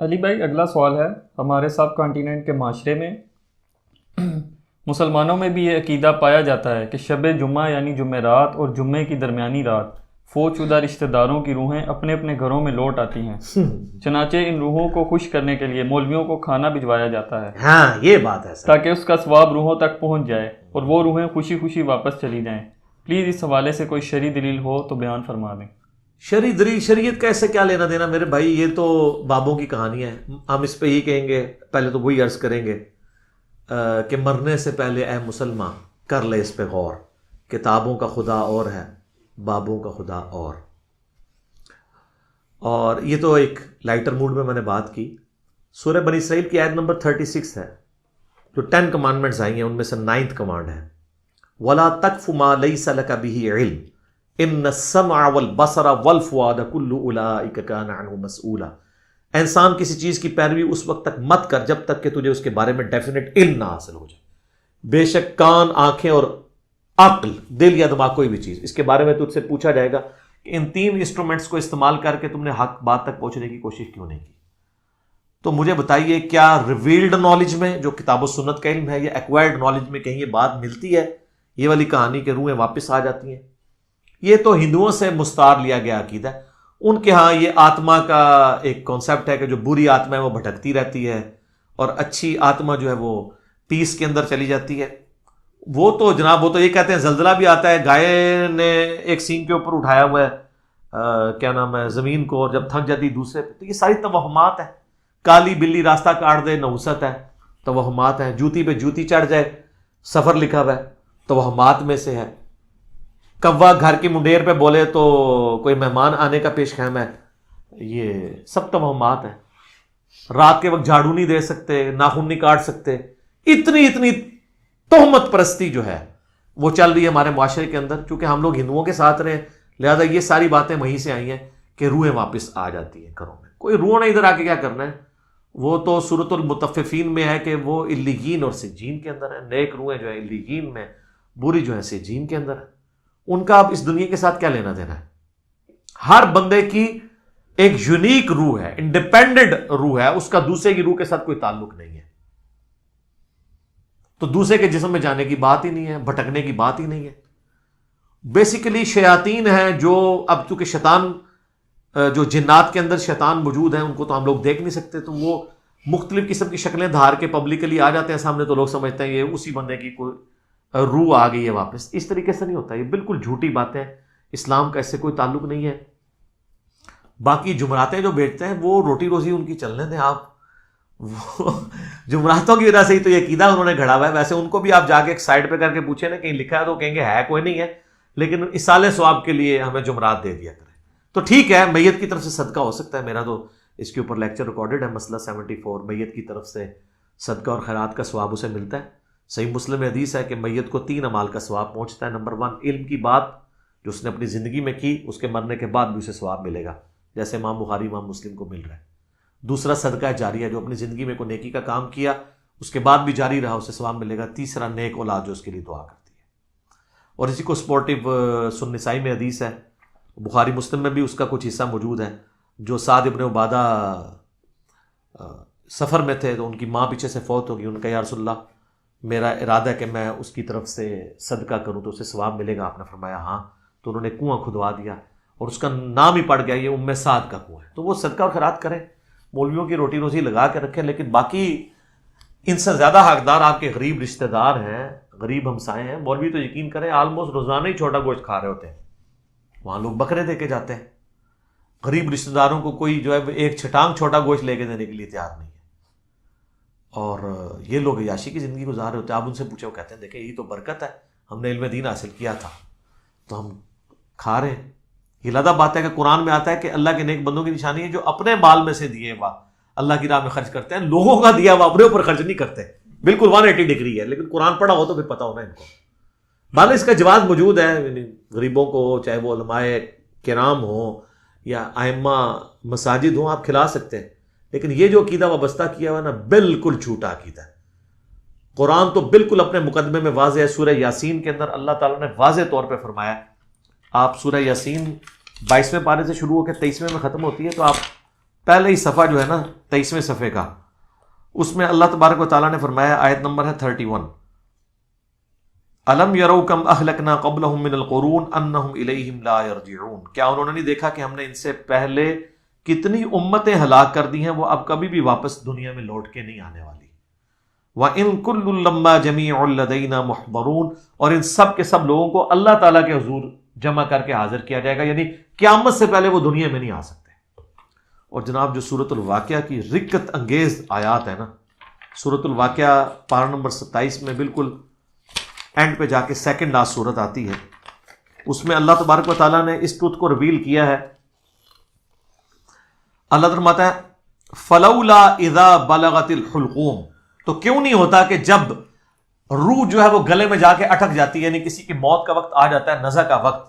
علی بھائی، اگلا سوال ہے، ہمارے سب کانٹیننٹ کے معاشرے میں مسلمانوں میں بھی یہ عقیدہ پایا جاتا ہے کہ شب جمعہ یعنی جمعرات اور جمعے کی درمیانی رات فوت شدہ رشتہ داروں کی روحیں اپنے اپنے گھروں میں لوٹ آتی ہیں، چنانچہ ان روحوں کو خوش کرنے کے لیے مولویوں کو کھانا بھجوایا جاتا ہے، ہاں یہ بات ہے سر، تاکہ اس کا ثواب روحوں تک پہنچ جائے اور وہ روحیں خوشی خوشی واپس چلی جائیں۔ پلیز اس حوالے سے کوئی شرعی دلیل ہو تو بیان فرما دیں۔ شرعی دلیل، شریعت کا ایسے کیا لینا دینا میرے بھائی، یہ تو بابوں کی کہانی ہے۔ ہم اس پہ یہ کہیں گے، پہلے تو وہی عرض کریں گے کہ مرنے سے پہلے اے مسلمان کر لے اس پہ غور، کتابوں کا خدا اور ہے، بابوں کا خدا اور یہ تو ایک لائٹر موڈ میں نے بات کی۔ سورہ بنی اسرائیل کی آیت نمبر 36 ہے، جو 10 کمانڈمنٹس آئی ہیں ان میں سے 9th کمانڈ ہے، وَلَا تَقْفُ مَا لَيْسَ لَكَ بِهِ عِلْمٌ ان السمع والبصر والفؤاد كل اولئک کان عنہ مسئولا۔ انسان کسی چیز کی پیروی اس وقت تک مت کر جب تک کہ تجھے اس کے بارے میں ڈیفینیٹ علم نہ حاصل ہو جائے۔ بے شک کان، آنکھیں اور عقل، دل یا دماغ، کوئی بھی چیز، اس کے بارے میں تجھ سے پوچھا جائے گا کہ ان 3 انسٹرومنٹس کو استعمال کر کے تم نے حق بات تک پہنچنے کی کوشش کیوں نہیں کی۔ تو مجھے بتائیے، کیا ریویلڈ نالج میں جو کتاب و سنت کا علم ہے یا ایکوائرڈ نالج میں کہیں یہ بات ملتی ہے، یہ والی کہانی کہ روحیں واپس آ جاتی ہیں؟ یہ تو ہندوؤں سے مستعار لیا گیا عقیدہ ہے۔ ان کے ہاں یہ آتما کا ایک کانسیپٹ ہے کہ جو بری آتما ہے وہ بھٹکتی رہتی ہے اور اچھی آتما جو ہے وہ پیس کے اندر چلی جاتی ہے۔ وہ تو جناب، وہ تو یہ کہتے ہیں زلزلہ بھی آتا ہے، گائے نے ایک سینگ کے اوپر اٹھایا ہوا ہے کیا نام ہے زمین کو، اور جب تھک جاتی دوسرے پہ، تو یہ ساری توہمات ہیں۔ کالی بلی راستہ کاٹ دے، نحوست ہے، توہمات ہیں۔ جوتی پہ جوتی چڑھ جائے، سفر لکھا ہوا ہے، توہمات میں سے ہے۔ کوا گھر کی منڈیر پہ بولے تو کوئی مہمان آنے کا پیش خیم ہے، یہ سب توہمات ہیں۔ رات کے وقت جھاڑو نہیں دے سکتے، ناخن نہیں کاٹ سکتے، اتنی تہمت پرستی جو ہے وہ چل رہی ہے ہمارے معاشرے کے اندر۔ چونکہ ہم لوگ ہندوؤں کے ساتھ رہے، لہذا یہ ساری باتیں وہیں سے آئی ہیں کہ روحیں واپس آ جاتی ہیں گھروں میں۔ کوئی روح نے ادھر آ کے کیا کرنا ہے، وہ تو سورۃ المطففین میں ہے کہ وہ علیین اور سجین کے اندر ہے۔ نیک روحیں جو ہے علیین میں، بری جو ہے سجین کے اندر ہے۔ ان کا اب اس دنیا کے ساتھ کیا لینا دینا ہے؟ ہر بندے کی ایک یونیک روح ہے، انڈیپینڈنٹ روح ہے، اس کا دوسرے کی روح کے ساتھ کوئی تعلق نہیں ہے۔ تو دوسرے کے جسم میں جانے کی بات ہی نہیں ہے، بھٹکنے کی بات ہی نہیں ہے۔ بیسیکلی شیاطین ہیں جو، اب چونکہ شیطان جو جنات کے اندر شیطان موجود ہیں ان کو تو ہم لوگ دیکھ نہیں سکتے، تو وہ مختلف قسم کی شکلیں دھار کے پبلکلی آ جاتے ہیں سامنے، تو لوگ سمجھتے ہیں یہ اسی بندے کی کوئی روح آ گئی ہے واپس۔ اس طریقے سے نہیں ہوتا، یہ بالکل جھوٹی باتیں، اسلام کا اس سے کوئی تعلق نہیں ہے۔ باقی جمعراتیں جو بیچتے ہیں وہ روٹی روزی ان کی چلنے دیں آپ، وہ جمعراتوں کی وجہ سے ہی تو یہ عقیدہ انہوں نے گھڑا ہوا ہے۔ ویسے ان کو بھی آپ جا کے ایک سائڈ پہ کر کے پوچھیں نا کہیں لکھا ہے تو کہیں گے ہے کوئی نہیں ہے، لیکن اصالِ ثواب کے لیے ہمیں جمعرات دے دیا کریں۔ تو ٹھیک ہے، میت کی طرف سے صدقہ ہو سکتا ہے، میرا تو اس کے اوپر لیکچر ریکارڈڈ ہے، مسئلہ 74، میت کی طرف سے صدقہ اور خیرات کا ثواب اسے ملتا ہے۔ صحیح مسلم میں حدیث ہے کہ میت کو 3 اعمال کا ثواب پہنچتا ہے۔ نمبر 1، علم کی بات جو اس نے اپنی زندگی میں کی، اس کے مرنے کے بعد بھی اسے ثواب ملے گا، جیسے امام بخاری امام مسلم کو مل رہا ہے۔ دوسرا، صدقہ جاریہ، جو اپنی زندگی میں کوئی نیکی کا کام کیا اس کے بعد بھی جاری رہا، اسے ثواب ملے گا۔ تیسرا، نیک اولاد جو اس کے لیے دعا کرتی ہے۔ اور اسی کو سپورٹیو سنن نسائی میں حدیث ہے، بخاری مسلم میں بھی اس کا کچھ حصہ موجود ہے، جو سعد ابن عبادہ سفر میں تھے تو ان کی ماں پیچھے سے فوت ہو گئی، ان کا یا رسول اللہ میرا ارادہ ہے کہ میں اس کی طرف سے صدقہ کروں تو اسے ثواب ملے گا۔ آپ نے فرمایا ہاں، تو انہوں نے کنواں کھدوا دیا اور اس کا نام ہی پڑ گیا، یہ ام سعد کا کنواں ہے۔ تو وہ صدقہ اور خیرات کریں، مولویوں کی روٹی روزی لگا کے رکھیں، لیکن باقی ان سے زیادہ حقدار آپ کے غریب رشتہ دار ہیں، غریب ہمسائے ہیں۔ مولوی تو یقین کریں آلموسٹ روزانہ ہی چھوٹا گوشت کھا رہے ہوتے ہیں، وہاں لوگ بکرے دے کے جاتے ہیں۔ غریب رشتہ داروں کو کوئی جو ہے ایک چھٹانگ چھوٹا گوشت لے کے دینے کے لیے تیار نہیں ہے، اور یہ لوگ عیاشی کی زندگی گزار رہے ہوتے ہیں۔ آپ ان سے پوچھے، وہ کہتے ہیں دیکھیں یہ تو برکت ہے، ہم نے علم دین حاصل کیا تھا تو ہم کھا رہے ہیں۔ یہ لادہ بات ہے کہ قرآن میں آتا ہے کہ اللہ کے نیک بندوں کی نشانی ہے جو اپنے مال میں سے دیے ہوا اللہ کی راہ میں خرچ کرتے ہیں، لوگوں کا دیا ہوا اپنے اوپر خرچ نہیں کرتے۔ بالکل 180 ڈگری ہے، لیکن قرآن پڑھا ہو تو پھر پتا ہونا ان کو۔ بھلے اس کا جواز موجود ہے، غریبوں کو، چاہے وہ علماء کرام ہوں یا ائمہ مساجد ہوں، آپ کھلا سکتے ہیں، لیکن یہ جو عقیدہ وابستہ کیا ہوا نا، بالکل جھوٹا عقیدہ ہے۔ قرآن تو بالکل اپنے مقدمے میں واضح ہے۔ سورہ یاسین کے اندر اللہ تعالیٰ نے واضح طور پہ فرمایا، آپ سورہ یاسین 22ویں پارے سے شروع ہو کے 23ویں میں ختم ہوتی ہے، تو آپ پہلے ہی صفحہ جو ہے نا 23ویں صفحے کا، اس میں اللہ تبارک و تعالیٰ نے فرمایا، آیت نمبر ہے 31، الم یروا کم اہلکنا قبلہم من القرون انہم الیہم لا یرجعون، کیا انہوں نے نہیں دیکھا کہ ہم نے ان سے پہلے کتنی امتیں ہلاک کر دی ہیں، وہ اب کبھی بھی واپس دنیا میں لوٹ کے نہیں آنے والی۔ وَإِن كُلٌّ لَمَّا جَمِيعٌ لَدَيْنَا مُحْضَرُونَ، اور ان سب کے سب لوگوں کو اللہ تعالیٰ کے حضور جمع کر کے حاضر کیا جائے گا، یعنی قیامت سے پہلے وہ دنیا میں نہیں آ سکتے۔ اور جناب جو سورۃ الواقعہ کی رقت انگیز آیات ہے نا، سورۃ الواقعہ پارہ نمبر 27 میں بالکل اینڈ پہ جا کے سیکنڈ لاسٹ سورت آتی ہے، اس میں اللہ تبارک و تعالیٰ نے اس ٹروتھ کو ریویل کیا ہے۔ اللہ فرماتا ہے فلولا اذا بلغت الحلقوم، تو کیوں نہیں ہوتا کہ جب روح جو ہے وہ گلے میں جا کے اٹک جاتی ہے، یعنی کسی کی موت کا وقت آ جاتا ہے، نزع کا وقت،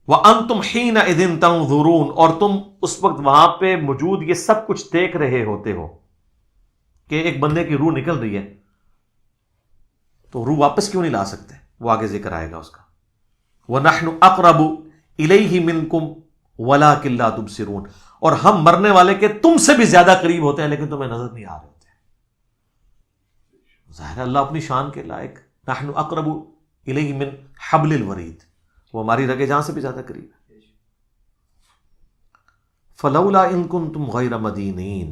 وَأَنْتُمْ حِينَئِذٍ تَنْظُرُونَ، اور تم اس وقت وہاں پہ موجود یہ سب کچھ دیکھ رہے ہوتے ہو کہ ایک بندے کی روح نکل رہی ہے، تو روح واپس کیوں نہیں لا سکتے؟ وہ آگے ذکر آئے گا اس کا، وَنَحْنُ أَقْرَبُ إِلَيْهِ مِنْكُمْ وَلَكِنْ لَا تُبْصِرُونَ، اور ہم مرنے والے کے تم سے بھی زیادہ قریب ہوتے ہیں لیکن تمہیں نظر نہیں آ رہے ہوتے۔ ظاہر اللہ اپنی شان کے لائق، نحن اقرب الیہ من حبل الورید، وہ ہماری رگے جان سے بھی زیادہ قریب ہے۔ فلولا ان کنتم غیر مدینین،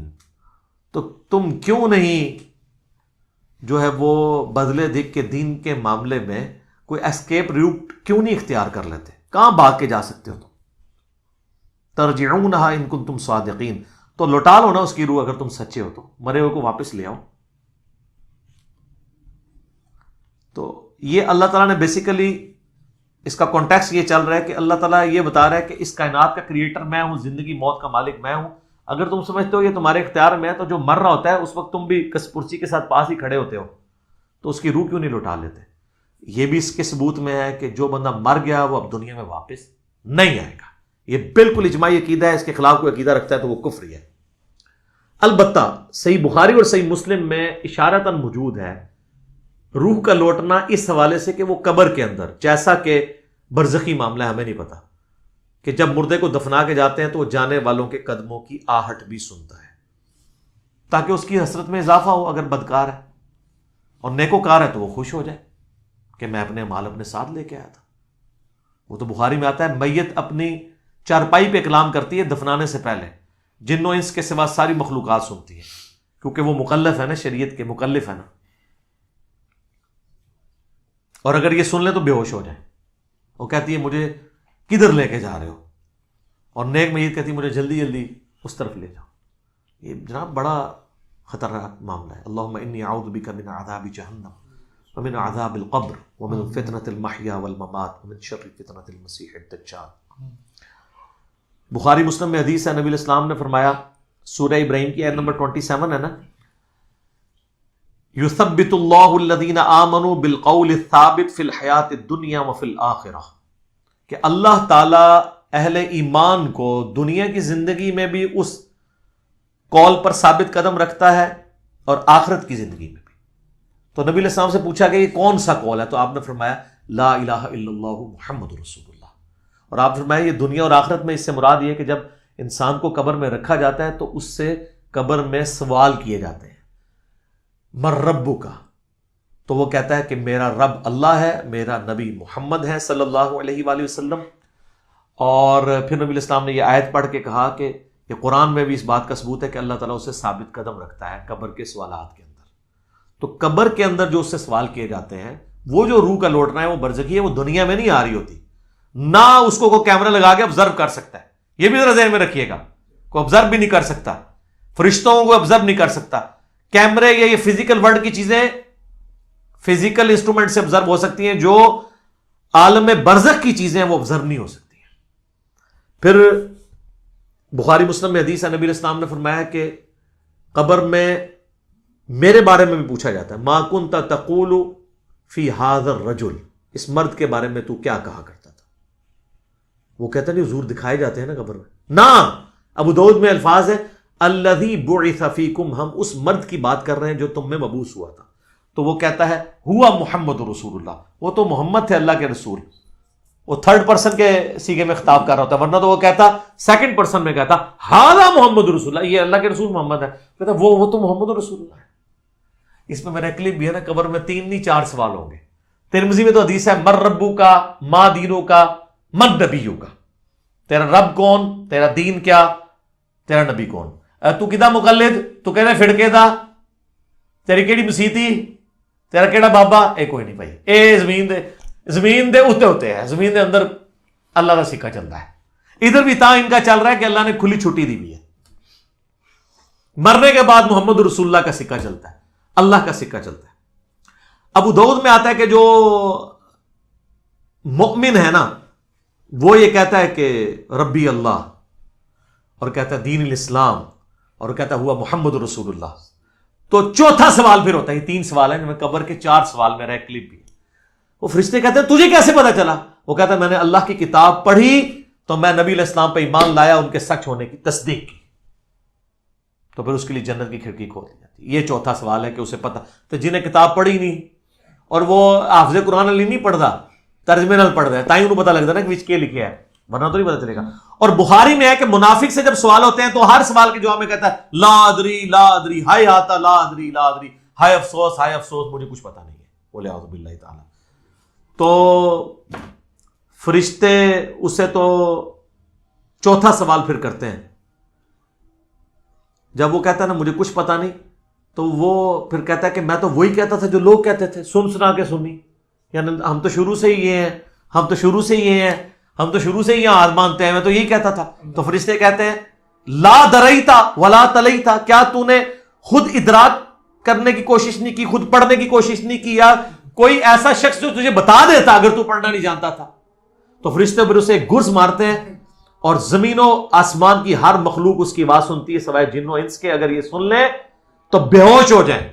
تو تم کیوں نہیں جو ہے وہ بدلے دیکھ کے دین کے معاملے میں کوئی اسکیپ روٹ کیوں نہیں اختیار کر لیتے؟ کہاں بھاگ کے جا سکتے ہو تم؟ ترجعونہا ان کنتم صادقین، تو لوٹا لو نا اس کی روح اگر تم سچے ہو، تو مرے ہوئے کو واپس لے آؤ۔ تو یہ اللہ تعالیٰ نے بیسیکلی اس کا کانٹیکسٹ یہ چل رہا ہے کہ اللہ تعالیٰ یہ بتا رہا ہے کہ اس کائنات کا کریٹر میں ہوں، زندگی موت کا مالک میں ہوں، اگر تم سمجھتے ہو یہ تمہارے اختیار میں ہے تو جو مر رہا ہوتا ہے اس وقت تم بھی کس پرسی کے ساتھ پاس ہی کھڑے ہوتے ہو، تو اس کی روح کیوں نہیں لوٹا لیتے؟ یہ بھی اس کے ثبوت میں ہے کہ جو بندہ مر گیا وہ اب دنیا میں واپس نہیں آئے گا، یہ بالکل اجماعی عقیدہ ہے، اس کے خلاف کوئی عقیدہ رکھتا ہے تو وہ کفری ہے۔ البتہ صحیح بخاری اور صحیح مسلم میں اشارتاً موجود ہے روح کا لوٹنا اس حوالے سے کہ وہ قبر کے اندر، جیسا کہ برزخی معاملہ ہے، ہمیں نہیں پتا کہ جب مردے کو دفنا کے جاتے ہیں تو وہ جانے والوں کے قدموں کی آہٹ بھی سنتا ہے، تاکہ اس کی حسرت میں اضافہ ہو اگر بدکار ہے، اور نیکوکار ہے تو وہ خوش ہو جائے کہ میں اپنے مال اپنے ساتھ لے کے آیا تھا۔ وہ تو بخاری میں آتا ہے میت اپنی چارپائی پہ کلام کرتی ہے دفنانے سے پہلے، جن و انس کے سوا ساری مخلوقات سنتی ہے، کیونکہ وہ مکلف ہے نا، شریعت کے مکلف ہے نا، اور اگر یہ سن لیں تو بے ہوش ہو جائیں۔ وہ کہتی ہے مجھے کدھر لے کے جا رہے ہو، اور نیک میت کہتی ہے مجھے جلدی جلدی اس طرف لے جاؤ۔ یہ جناب بڑا خطرناک معاملہ ہے۔ اللہم انی اعوذ بک من عذاب جہنم ومن عذاب القبر ومن فتنة المحیا والممات ومن شر فتنة المسیح الدجال۔ بخاری مسلم میں حدیث ہے، نبی علیہ السلام نے فرمایا، سورہ ابراہیم کی آیت نمبر 27 ہے نا، یثبت اللہ الذین آمنوا بالقول الثابت فی الحیات الدنیا وفی الآخرہ، کہ اللہ تعالی اہل ایمان کو دنیا کی زندگی میں بھی اس قول پر ثابت قدم رکھتا ہے اور آخرت کی زندگی میں بھی۔ تو نبی علیہ السلام سے پوچھا کہ یہ کون سا قول ہے، تو آپ نے فرمایا لا الہ الا اللہ محمد رسول اللہ، اور آپ فرمایا یہ دنیا اور آخرت میں اس سے مراد یہ ہے کہ جب انسان کو قبر میں رکھا جاتا ہے تو اس سے قبر میں سوال کیے جاتے ہیں، من ربک کا، تو وہ کہتا ہے کہ میرا رب اللہ ہے، میرا نبی محمد ہے صلی اللہ علیہ وآلہ وسلم۔ اور پھر نبی علیہ السلام نے یہ آیت پڑھ کے کہا کہ یہ قرآن میں بھی اس بات کا ثبوت ہے کہ اللہ تعالیٰ اسے ثابت قدم رکھتا ہے قبر کے سوالات کے اندر۔ تو قبر کے اندر جو اس سے سوال کیے جاتے ہیں، وہ جو روح کا لوٹنا ہے وہ برزخی ہے، وہ دنیا میں نہیں آ رہی ہوتی، نہ اس کو کوئی کیمرہ لگا کے آبزرو کر سکتا ہے، یہ بھی ذرا ذہن میں رکھیے گا، کوئی آبزرو بھی نہیں کر سکتا، فرشتوں کو آبزرو نہیں کر سکتا، کیمرے یا یہ فزیکل ورلڈ کی چیزیں فزیکل انسٹرومنٹ سے آبزرو ہو سکتی ہیں، جو عالم برزخ کی چیزیں ہیں وہ آبزرو نہیں ہو سکتی ہیں۔ پھر بخاری مسلم میں حدیث ہے، نبی علیہ السلام نے فرمایا کہ قبر میں میرے بارے میں بھی پوچھا جاتا ہے، ما کنت تقول فی ھذا الرجل، اس مرد کے بارے میں تو کیا کہا کرتا تھا؟ وہ کہتا نہیں حضور دکھائے جاتے ہیں نا قبر میں، نہ، ابو داؤد میں الفاظ ہے الذی بعث فیکم، ہم اس مرد کی بات کر رہے ہیں جو تم میں مبعوث ہوا تھا۔ تو وہ کہتا ہے ہوا محمد رسول اللہ، وہ تو محمد تھے اللہ کے رسول۔ وہ تھرڈ پرسن کے سیغے میں خطاب کر رہا ہوتا ہے، ورنہ تو وہ کہتا سیکنڈ پرسن میں کہتا ہاذا محمد رسول اللہ، یہ اللہ کے رسول محمد ہے، کہتا وہ تو محمد رسول اللہ ہے۔ اس میں میرا کلپ بھی ہے نا، قبر میں 3 نہیں 4 سوال ہوں گے۔ ترمذی میں تو حدیث ہے مر ربو کا، ما دینو کا، من نبیو کا، تیرا رب کون، تیرا دین کیا، تیرا نبی کون، تو کدا مقلد، تو کہنا فڑکے دا، تیری کیڑی مسیتی، تیرا کیڑا بابا، اے کوئی نہیں بھائی، اے زمین دے اتنے ہوتے ہیں، زمین دے اندر اللہ کا سکہ چلتا ہے۔ ادھر بھی ان کا چل رہا ہے کہ اللہ نے کھلی چھٹی دی ہوئی ہے، مرنے کے بعد محمد رسول اللہ کا سکہ چلتا ہے، اللہ کا سکہ چلتا ہے۔ ابو داؤد میں آتا ہے کہ جو مؤمن ہے نا وہ یہ کہتا ہے کہ ربی اللہ، اور کہتا ہے دین الاسلام، اور کہتا ہوا محمد رسول اللہ۔ تو چوتھا سوال پھر ہوتا ہے، یہ 3 سوال ہیں جن میں قبر کے 4 سوال میرا ایک کلپ بھی۔ وہ فرشتے کہتے ہیں تجھے کیسے پتا چلا؟ وہ کہتا ہے میں نے اللہ کی کتاب پڑھی تو میں نبی علیہ السلام پہ ایمان لایا، ان کے سچ ہونے کی تصدیق کی، تو پھر اس کے لیے جنت کی کھڑکی کھول دی جاتی ہے۔ یہ چوتھا سوال ہے کہ اسے پتا، تو جنہیں کتاب پڑھی نہیں اور وہ حافظ قرآن علی نہیں پڑھتا، ترجمے نال پڑھ رہا ہے، تائیں انہوں پتا لگتا ہے نا کہ وچ کے لکھے ہے، ورنہ تو نہیں پتا چلے گا۔ اور بخاری میں ہے کہ منافق سے جب سوال ہوتے ہیں تو ہر سوال کے جواب میں کہتا ہے لا ادری لا ادری، ہائے آتا لا ادری لا ادری، ہائے افسوس مجھے کچھ پتا نہیں ہے، بولے اعوذ باللہ تعالی۔ تو فرشتے اسے تو چوتھا سوال پھر کرتے ہیں، جب وہ کہتا ہے نا مجھے کچھ پتا نہیں، تو وہ پھر کہتا ہے کہ میں تو وہی کہتا تھا جو لوگ کہتے تھے، سنا کے سنی، یعنی ہم تو شروع سے ہی یہ ہیں، ہم تو شروع سے ہی یہاں ہاتھ مانتے ہیں، میں تو یہی کہتا تھا۔ تو فرشتے کہتے ہیں لا دریتا ولا تلیتا، کیا تو نے خود ادراک کرنے کی کوشش نہیں کی، خود پڑھنے کی کوشش نہیں کی، یا کوئی ایسا شخص جو تجھے بتا دیتا اگر تو پڑھنا نہیں جانتا تھا؟ تو فرشتے پھر اسے گرز مارتے ہیں، اور زمین و آسمان کی ہر مخلوق اس کی آواز سنتی ہے سوائے جن و انس کے، اگر یہ سن لیں تو بے ہوش ہو جائیں۔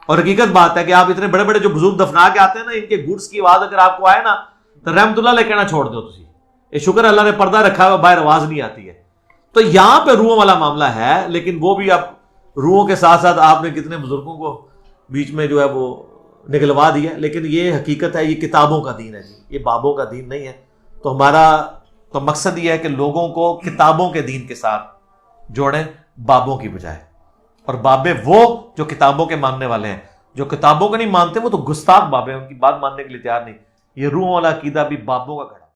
اور حقیقت بات ہے کہ آپ اتنے بڑے بڑے جو بزرگ دفنا کے آتے ہیں نا، ان کے گڈس کی آواز اگر آپ کو آئے نا تو رحمت اللہ لے کہنا چھوڑ دو تسی، یہ شکر اللہ نے پردہ رکھا ہے، باہر آواز نہیں آتی ہے۔ تو یہاں پہ روحوں والا معاملہ ہے، لیکن وہ بھی آپ روحوں کے ساتھ ساتھ آپ نے کتنے بزرگوں کو بیچ میں جو ہے وہ نکلوا دیا، لیکن یہ حقیقت ہے، یہ کتابوں کا دین ہے جی، یہ بابوں کا دین نہیں ہے۔ تو ہمارا تو مقصد یہ ہے کہ لوگوں کو کتابوں کے دین کے ساتھ جوڑیں بابوں کی بجائے، اور بابے وہ جو کتابوں کے ماننے والے ہیں، جو کتابوں کو نہیں مانتے وہ تو گستاخ بابے ہیں، ان کی بات ماننے کے لیے تیار نہیں۔ یہ روحوں والا عقیدہ بھی بابوں کا گھڑا